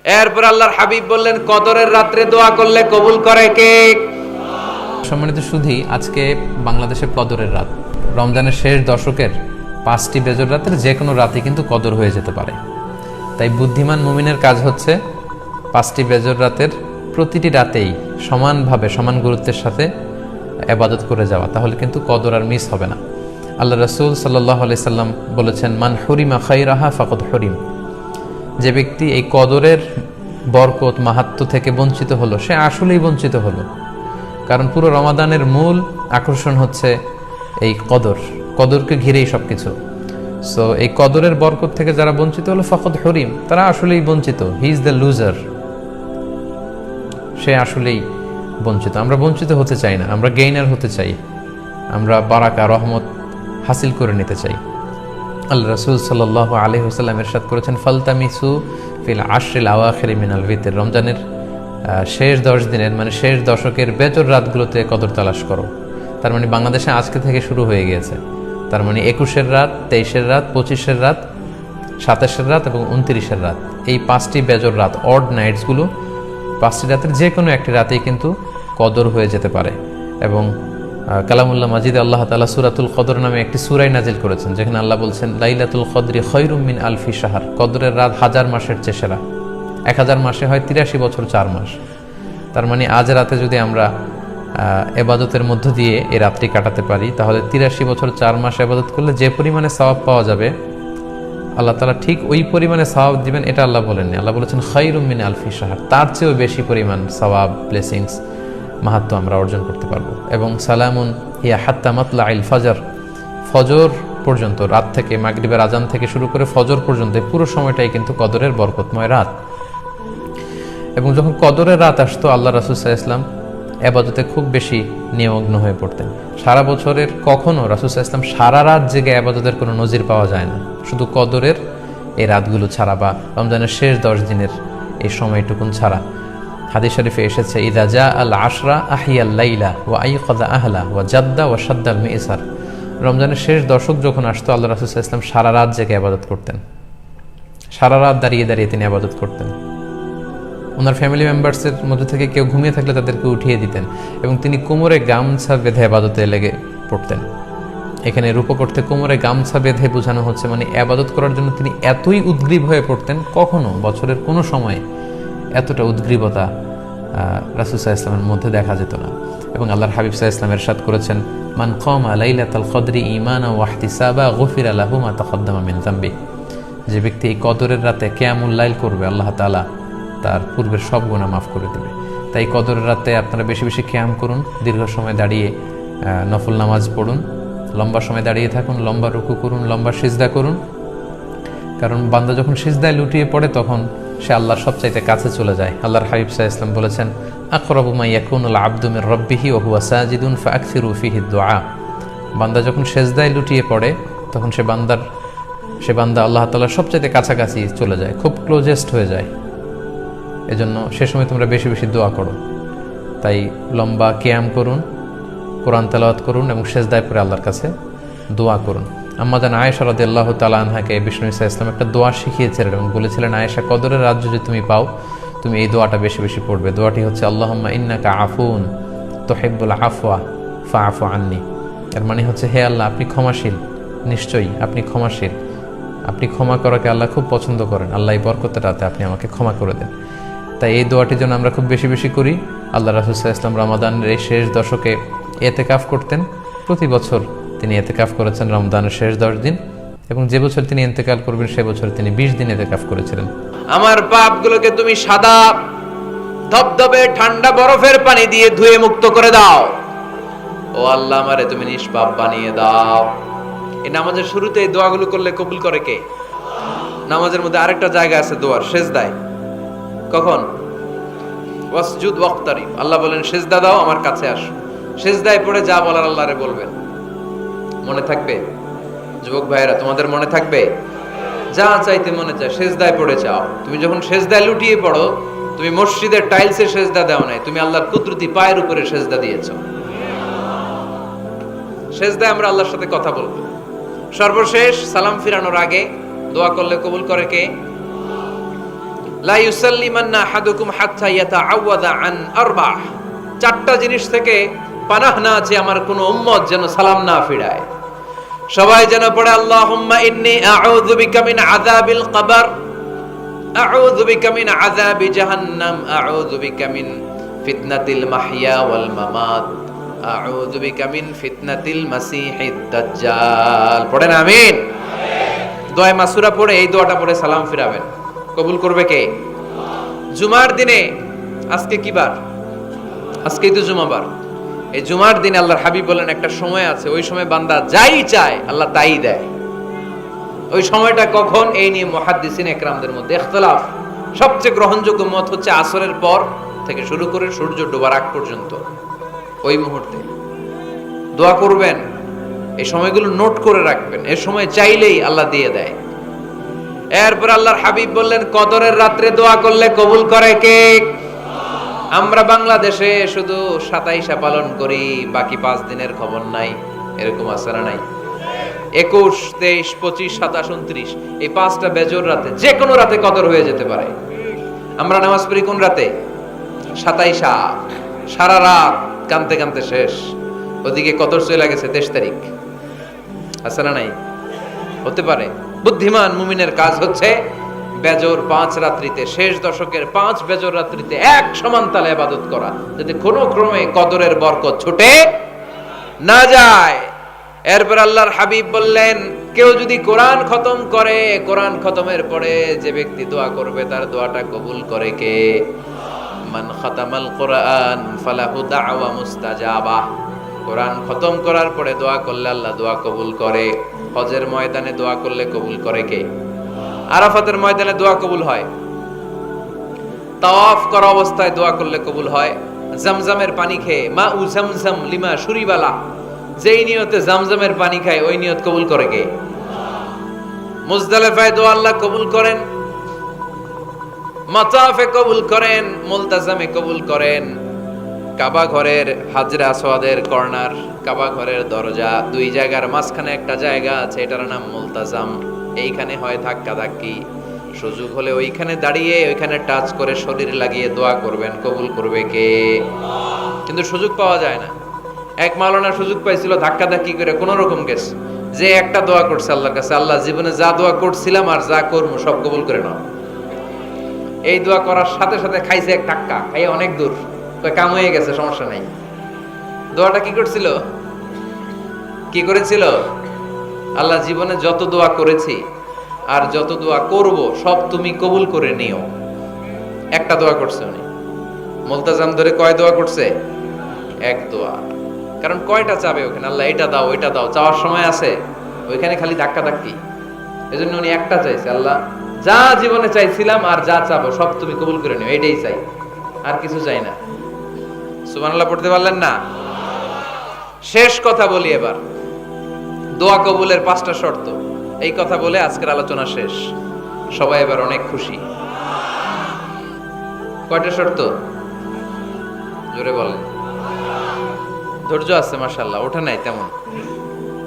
এরপর আল্লাহর হাবিব বললেন, কদরের রাত্রে দোয়া করলে কবুল করে কে? সম্মানিত সুধী, আজকে বাংলাদেশের কদরের রাত। রমজানের শেষ দশকের 5টি বেজর রাতের যে কোনো রাতে কিন্তু কদর হয়ে যেতে পারে। তাই বুদ্ধিমান মুমিনের কাজ হচ্ছে 5টি বেজর রাতের প্রতিটি রাতেই সমানভাবে সমান গুরুত্বের সাথে ইবাদত করে যাওয়া, তাহলে কিন্তু কদর আর মিস হবে না। আল্লাহ রাসূল সাল্লাল্লাহু আলাইহি সাল্লাম বলেছেন, মান হুরিমা খাইরাহা ফাকাদ হুরিম। যে ব্যক্তি এই কদরের বরকত মাহাত্ম্য থেকে বঞ্চিত হলো, সে আসলেই বঞ্চিত হলো। কারণ পুরো রমাদানের মূল আকর্ষণ হচ্ছে এই কদরকে ঘিরেই সব কিছু। সো এই কদরের বরকত থেকে যারা বঞ্চিত হলো ফাকাদ হুরিম, তারা আসলেই বঞ্চিত। হি ইজ দ্য লুজার, সে আসলেই বঞ্চিত। আমরা বঞ্চিত হতে চাই না, আমরা গেইনার হতে চাই, আমরা বারাকা রহমত হাসিল করে নিতে চাই। আল্লাহ রাসূল সাল্লাল্লাহু আলাইহি ওয়াসাল্লাম ইরশাদ করেছেন, ফালতামিসু ফিল আশরিল আওয়াখিরি মিনাল ভিতর। রমজানের শেষ 10 দিনের মানে শেষ দশকের বেজর রাতগুলোতে কদর তালাশ করো। তার মানে বাংলাদেশে আজকে থেকে শুরু হয়ে গিয়েছে। তার মানে 21-এর রাত, 23-এর রাত, 25-এর রাত, 27-এর রাত এবং 29-এর রাত, এই 5টি বেজর রাত, অড নাইটসগুলো, 5টি রাতের যে কোনো একটি রাতেই কিন্তু কদর হয়ে যেতে পারে। এবং কালামুল্লাহ মাজিদে আল্লাহ তাআলা সূরাতুল কদর নামে একটি সূরা নাজিল করেছেন, যেখানে আল্লাহ বলছেন, লাইলাতুল কদরি খায়রুম মিন আলফি শাহর। কদরের রাত 1000 মাসের চেয়ে সেরা। 1000 মাসে হয় 83 বছর 4 মাস। তার মানে আজ রাতে যদি আমরা ইবাদতের মধ্য দিয়ে এই রাত্রি কাটাতে পারি, তাহলে 83 বছর 4 মাস ইবাদত করলে যে পরিমাণে সওয়াব পাওয়া যাবে, আল্লাহ তাআলা ঠিক ওই পরিমাণে সওয়াব দিবেন, এটা আল্লাহ বলেননি। আল্লাহ বলেছেন খায়রুম মিন আলফি শাহর, তার চেয়েও বেশি পরিমাণ সওয়াব, ব্লেসিংস, মাহাত্ম্য আমরা অর্জন করতে পারবো। এবং সালামুন হিয়া হাত্তা মাতলাইল ফজর, ফজর পর্যন্ত, রাত থেকে মাগরিবের আজান থেকে শুরু করে ফজর পর্যন্ত পুরো সময়টাই কিন্তু কদরের বরকতময় রাত। এবং যখন কদরের রাত আসতো, আল্লাহ রাসূল সাল্লাল্লাহু আলাইহি ওয়াসাল্লাম ইবাদতে খুব বেশি নিমগ্ন হয়ে পড়তেন। সারা বছরের কখনো রাসূল সাল্লাল্লাহু আলাইহি ওয়াসাল্লাম সারা রাত জেগে ইবাদতের কোনো নজির পাওয়া যায় না, শুধু কদরের এই রাতগুলো ছাড়া বা রমজানের শেষ 10 দিনের এই সময়টুকুন ছাড়া। হাদিস শরীফে এসেছে, ইদা জা আল আশরা আহিয়াল লাইলা ওয়া আইকাযা আহলা ওয়া জাদ্দা ওয়া শাদ্দাল মিইসার। রমজানের শেষ দশক যখন আসতো, আল্লাহ রাসূল সাল্লাল্লাহু আলাইহি ওয়াসাল্লাম সারা রাত জেগে ইবাদত করতেন, সারা রাত দাঁড়িয়ে দাঁড়িয়ে তিনি ইবাদত করতেন। ওনার ফ্যামিলি মেম্বার্সের মধ্যে থেকে কেউ ঘুমিয়ে থাকলে তাদেরকে উঠিয়ে দিতেন এবং তিনি কোমরে গামছা বেঁধে ইবাদতে লেগে পড়তেন। এখানে রূপক অর্থে কোমরে গামছা বেঁধে বোঝানো হচ্ছে মানে ইবাদত করার জন্য তিনি এতই উদ্গ্রীব হয়ে পড়তেন, কখনো বছরের কোনো সময় এতটা উদ্গ্রীবতা রাসূল সাল্লাল্লাহু আলাইহি ওয়াসাল্লামের মধ্যে দেখা যেত না। এবং আল্লাহর হাবিব সাল্লাল্লাহু আলাইহি ওয়াসাল্লাম ইরশাদ করেছেন, মান কামা লাইলাতাল কদরি ঈমানান ওয়া ইহতিসাবা গুফিরা লাহু মা তাকদ্দামা মিন যামবি। যে ব্যক্তি এই কদরের রাতে কিয়ামুল লাইল করবে, আল্লাহ তাআলা তার পূর্বের সব গুনাহ মাফ করে দেবে। তাই কদরের রাতে আপনারা বেশি বেশি কিয়াম করুন, দীর্ঘ সময় দাঁড়িয়ে নফল নামাজ পড়ুন, লম্বা সময় দাঁড়িয়ে থাকুন, লম্বা রুকু করুন, লম্বা সিজদা করুন। কারণ বান্দা যখন সিজদায় লুটিয়ে পড়ে, তখন সে আল্লাহর সবচাইতে কাছে চলে যায়। আল্লাহর হাবিব সাল্লাল্লাহু আলাইহি ওয়াসাল্লাম বলেছেন, আকরাবু মা ইয়াকুনুল আবদু মির রাব্বিহি ওয়া হুয়া সাজিদুন ফাআকসিরু ফিহি দুআ। বান্দা যখন সিজদায় লুটিয়ে পড়ে, তখন সে বান্দা আল্লাহ তাআলার সবচাইতে কাছাকাছি চলে যায়, খুব ক্লোজেস্ট হয়ে যায়। এজন্য সে সময় তোমরা বেশি বেশি দোয়া করো। তাই লম্বা কিয়াম করুন, কোরআন তেলাওয়াত করুন এবং সিজদায় পড়ে আল্লাহর কাছে দোয়া করুন। আম্মা জান আয়েশা রাদিয়াল্লাহু তাআলা আনহাকে বিষ্ণু সাল্লাল্লাহু আলাইহি ওয়াসাল্লাম একটা দোয়া শিখিয়েছিলেন এবং বলেছিলেন, আয়েশা, কদরের রাত যদি তুমি পাও, তুমি এই দোয়াটা বেশি বেশি পড়বে। দোয়াটি হচ্ছে, আল্লাহুম্মা ইন্নাকা আফুন তুহিব্বুল আফওয়া ফাআফু আন্নি। এর মানে হচ্ছে, হে আল্লাহ, আপনি ক্ষমাশীল, নিশ্চয়ই আপনি ক্ষমাশীল, আপনি ক্ষমা করাকে আল্লাহ খুব পছন্দ করেন, আল্লাহ এই বরকতের রাতে আপনি আমাকে ক্ষমা করে দেন। তাই এই দোয়াটির জন্য আমরা খুব বেশি বেশি করি। আল্লাহ রাসূল সাল্লাল্লাহু আলাইহি ওয়াসাল্লাম রমাদানের এই শেষ দশকে ইতিকাফ করতেন। প্রতি বছর তিনি ইতিকাফ করেছেন রমজানের শেষ 10 দিন, এবং যে বছর তিনি ইন্তেকাল করবেন সে বছর তিনি 20 দিন ইতিকাফ করেছিলেন। আমার পাপগুলোকে তুমি সাদা ধবধবে ঠান্ডা বরফের পানি দিয়ে ধুয়ে মুক্ত করে দাও। ও আল্লাহ, আমারে তুমি নিষ্পাপ বানিয়ে দাও। এই নামাজের শুরুতে এই দোয়াগুলো করলে কবুল করে কে? নামাজের মধ্যে আরেকটা জায়গা আছে দোয়ার, সিজদায়। কখন? ওয়াসজুদ ওয়াক্তারিব। আল্লাহ বলেন, সিজদা দাও, আমার কাছে আসো। সিজদায় পড়ে যা বলার আল্লাহরে বলবেন। মনে থাকবে? যুবক ভাইয়েরা, তোমাদের মনে থাকবে? যা চাইতে মনে চায় সিজদায় পড়ে চাও। তুমি যখন সিজদায় লুটিয়ে পড়ো, তুমি মসজিদের টাইলসে সিজদা দাও নাই, তুমি আল্লাহর কুদরতি পায়ের উপরে সিজদা দিয়েছো। সিজদায় আমরা আল্লাহর সাথে কথা বলবো। সর্বশেষ সালাম ফিরানোর আগে দোয়া করলে কবুল করে কে? লা ইউসাল্লিমান্না আহাদুকুম হাত্তা ইয়াতাআওয়াযা আন আরবাহ, চারটা জিনিস থেকে পানাহ না আছে আমার কোন উম্মত যেন সালাম না ফিরায়। সবাই যেন পড়ে আল্লাহুম্মা ইন্নী আউযু বিকা মিন আযাবিল কবর, আউযু বিকা মিন আযাবি জাহান্নাম, আউযু বিকা মিন ফিতনাতিল মাহইয়া ওয়াল মামাত, আউযু বিকা মিন ফিতনাতিল মাসিহিদ দাজ্জাল। পড়েন আমিন। দোয়া মাসুরা পড়ে এই দোয়াটা পড়ে সালাম ফিরাবেন, কবুল করবে কে? জুমার দিনে, আজকে কি বার? আজকেই তো জুমাবার। এই জুমার দিনে আল্লাহর হাবিব বলেন একটা সময় আছে, ওই সময় বান্দা যাই চায় আল্লাহ তাই দেয়। ওই সময়টা কখন? এই নিয়ে মুহাদ্দিসিন একরামদের মধ্যে ইখতিলাফ। সবচেয়ে গ্রহণযোগ্য মত হচ্ছে আসরের পর থেকে শুরু করে সূর্য ডোবার আগ পর্যন্ত, ওই মুহূর্তে দোয়া করবেন। এই সময়গুলো নোট করে রাখবেন, এই সময় চাইলেই আল্লাহ দিয়ে দেয়। এরপর আল্লাহর হাবিব বললেন কদরের রাত্রে দোয়া করলে কবুল করে কে? আমরা বাংলাদেশে শুধু 27 পালন করি, বাকি 5 দিনের খবর নাই। এরকম আছে না নাই? 21, 23, 25, 27, 29 এই 5টা বেজোর রাতে, যে কোনো রাতে কদর হয়ে যেতে পারে। আমরা নামাজ পড়ি কোন রাতে? 27। সারা রাত কানতে কানতে শেষ, ওদিকে কদর চলে গেছে 23 তারিখ। আছে না নাই? হতে পারে। বুদ্ধিমান মুমিনের কাজ হচ্ছে বেজর 5 রাত্রিতে, শেষ দশকের 5 বেজর রাত্রিতে এক সমান তালে ইবাদত করা, যাতে কোনো ক্রমে কদরের বরকত ছুটে না যায়। এরপর আল্লাহর হাবিব বললেন কেউ যদি কোরআন খতম করে, কোরআন খতমের পরে যে ব্যক্তি দোয়া করবে তার দোয়াটা কবুল করে কে? মান খাতামাল কোরআন ফালাহু দাওয়া মুস্তাজাবা। কোরআন খতম করার পরে দোয়া করলে আল্লাহ দোয়া কবুল করে। হজের ময়দানে দোয়া করলে কবুল করে কে? আরাফাতের ময়দানে দোয়া কবুল হয়। তাওয়াফ করা অবস্থায় দোয়া করলে কবুল হয়। জামজামের পানি খেয়ে মা উ জামজাম লিমা শুরিবালা, যেই নিয়তে জামজামের পানি খায় ওই নিয়ত কবুল করে কে? মুজদালিফায় দোয়া আল্লাহ কবুল করেন, মাতাফে কবুল করেন, মুলতাজামে কবুল করেন। কাবা ঘরের হাজরা আসওয়াদের কর্নার, কাবা ঘরের দরজা, দুই জায়গার মাঝখানে একটা জায়গা আছে, এটার নাম মুলতাজাম। এইখানে হয় ধাক্কা ধাক্কি, সুযোগ হলে ওইখানে দাঁড়িয়ে ওইখানে টাচ করে শরীর লাগিয়ে দোয়া করবেন, কবুল করবে কে? কিন্তু সুযোগ পাওয়া যায় না। এক মাওলানা সুযোগ পাইছিল ধাক্কা ধাক্কি করে কোন রকম গেছে, যে একটা দোয়া করছে আল্লাহর কাছে, আল্লাহ জীবনে যা দোয়া করছিলাম আর যা করবো সব কবুল করে নাও। এই দোয়া করার সাথে সাথে খাইছে এক ধাক্কা, খাইয়ে অনেক দূর, কাম হয়ে গেছে, সমস্যা নাই। দোয়াটা কি করছিল? কি করেছিল? আল্লাহ জীবনে যত দোয়া করেছি আর যত দোয়া করব সব তুমি কবুল করে নিও। একটা দোয়া করছে উনি। মুলতাজাম ধরে কয় দোয়া করছে? এক দোয়া। কারণ কয়টা চাবে ওখানে? আল্লাহ এটা দাও ওইটা দাও, চাওয়ার সময় আছে? ওইখানে খালি ধাক্কা ধাক্কি। এজন্য উনি একটা চাইছে, আল্লাহ যা জীবনে চাইছিলাম আর যা চাবো সব তুমি কবুল করে নিও, এটাই চাই, আর কিছু চাই না। সুবহানাল্লাহ পড়তে পারলেন না? শেষ কথা বলি এবার, দোয়া কবুলের 5টা শর্ত। এই কথা বলে আজকের আলোচনা শেষ। সবাই এবার অনেক খুশি। কয়টা শর্ত? জোরে বলেন। ধৈর্য আছে মাশাআল্লাহ, ওঠে নাই তেমন,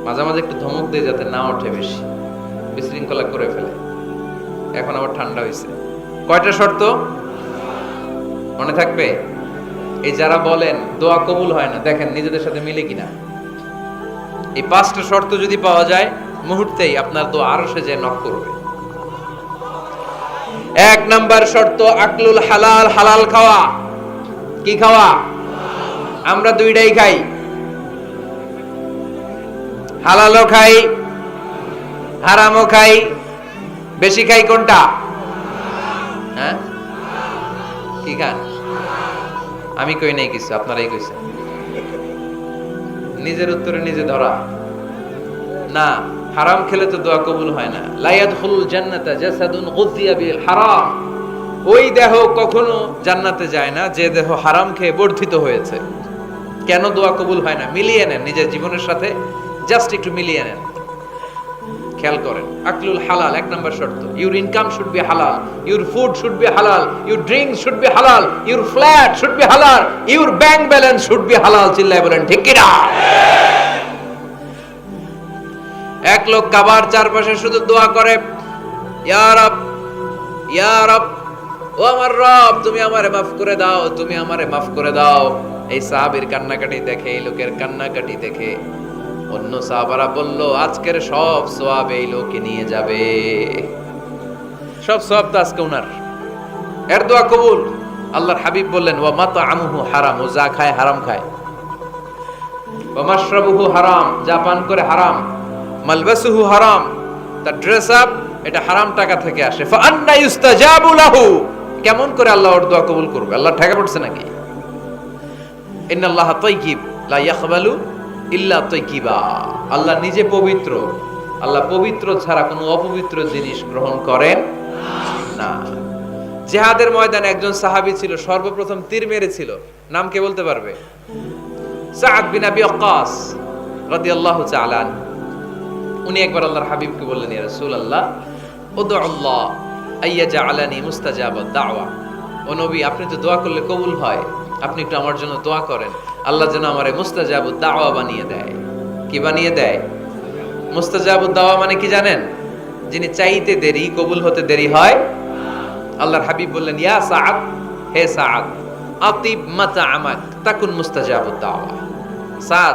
মাঝে মাঝে একটু ধমক দিয়ে যাতে না ওঠে, বেশি বিশৃঙ্খলা করে ফেলে। এখন আবার ঠান্ডা হয়েছে। কয়টা শর্ত মনে থাকবে? এই যারা বলেন দোয়া কবুল হয় না, দেখেন নিজেদের সাথে মিলে কিনা। এই 5টা শর্ত যদি পাওয়া যায়, মুহূর্তেই আপনার দোয়া আরশে যে নক করবে। 1 নাম্বার শর্ত আকলুল হালাল, হালাল খাওয়া। কি খাওয়া? আমরা দুইটাই খাই, হালালও খাই হারামও খাই। বেশি খাই কোনটা? হ্যাঁ, কি খান? আমি কই নাই কিছু, আপনারাই কইছেন। নিজের উত্তরে নিজে ধরা না। হারাম খেলে তো দোয়া কবুল হয় না। লা ইয়াদখুলুল জান্নাতা জাসাদুন গুযিয়া বিল হারাম। ওই দেহ কখনো জান্নাতে যায় না যে দেহ হারাম খেয়ে বর্ধিত হয়েছে। কেন দোয়া কবুল হয় না? মিলিয়ে নেন নিজের জীবনের সাথে, জাস্ট একটু মিলিয়ে নেন, খেয়াল করেন। আকলুল হালাল 1 নাম্বার শর্ত। ইউর ইনকাম শুড বি হালাল, ইউর ফুড শুড বি হালাল, ইউর ড্রিঙ্কস শুড বি হালাল, ইউর ফ্ল্যাট শুড বি হালাল, your bank balance should be হালাল। চিল্লায় বলেন ঠিক কি না? এক লোক কাবার চারপাশে শুধু দোয়া করে, ইয়া রব ইয়া রব ও আমার রব, তুমি আমারে মাফ করে দাও, তুমি আমারে মাফ করে দাও। এই সাহাবীর কান্নাকাটি দেখে, এই লোকের কান্নাকাটি দেখে অন্য সাহাবারা বলল, আজকের সব সওয়াব এই লোকে নিয়ে যাবে, সব সওয়াব তো আজকে উনার। এর দোয়া কবুল। আল্লাহর হাবিব বললেন, ওয়া মাতআমুহু হারাম, ও যা খায় হারাম খায়। ওয়া মাশরাবুহু হারাম, যা পান করে হারাম। মালবাসুহু হারাম, তার ড্রেস আপ এটা হারাম টাকা থেকে আসে। ফা আন্না ইউস্তাজাবু লাহু, কেমন করে আল্লাহ ওর দোয়া কবুল করবে? আল্লাহ ঠেকা পড়ছে নাকি? ইন্নাল্লাহা তাইয়িব লা ইয়াকবালু ইল্লা তাইয়িবা, আল্লাহ নিজে পবিত্র, আল্লাহ পবিত্র ছাড়া কোনো অপবিত্র জিনিস গ্রহণ করেন না। জিহাদের ময়দানে একজন সাহাবী ছিল, সর্বপ্রথম তীর মেরেছিল, নাম কে বলতে পারবে? সাদ বিন আবি ওয়াক্কাস রাদিয়াল্লাহু তাআলা। উনি একবার আল্লাহর হাবিবকে বললেন, ইয়া রাসূলুল্লাহ উদউল্লাহ আইয়াজআলানি মুস্তাজাবাদ দাওয়া। ও নবী, আপনি তো দোয়া করলে কবুল হয়, আপনি একটু আমার জন্য দোয়া করেন, আল্লাহ যেন আমারে মুস্তাজাবুদ দাওয়া বানিয়ে দেয়। কি বানিয়ে দেয়? মুস্তাজাবুদ দাওয়া মানে কি জানেন? যিনি চাইতে দেরি, কবুল হতে দেরি হয়। আল্লাহর হাবিব বললেন, ইয়া সাআদ, হে সাআদ, আতিব মাতআমাক তাকুন মুস্তাজাবুদ দাওয়া। সাআদ,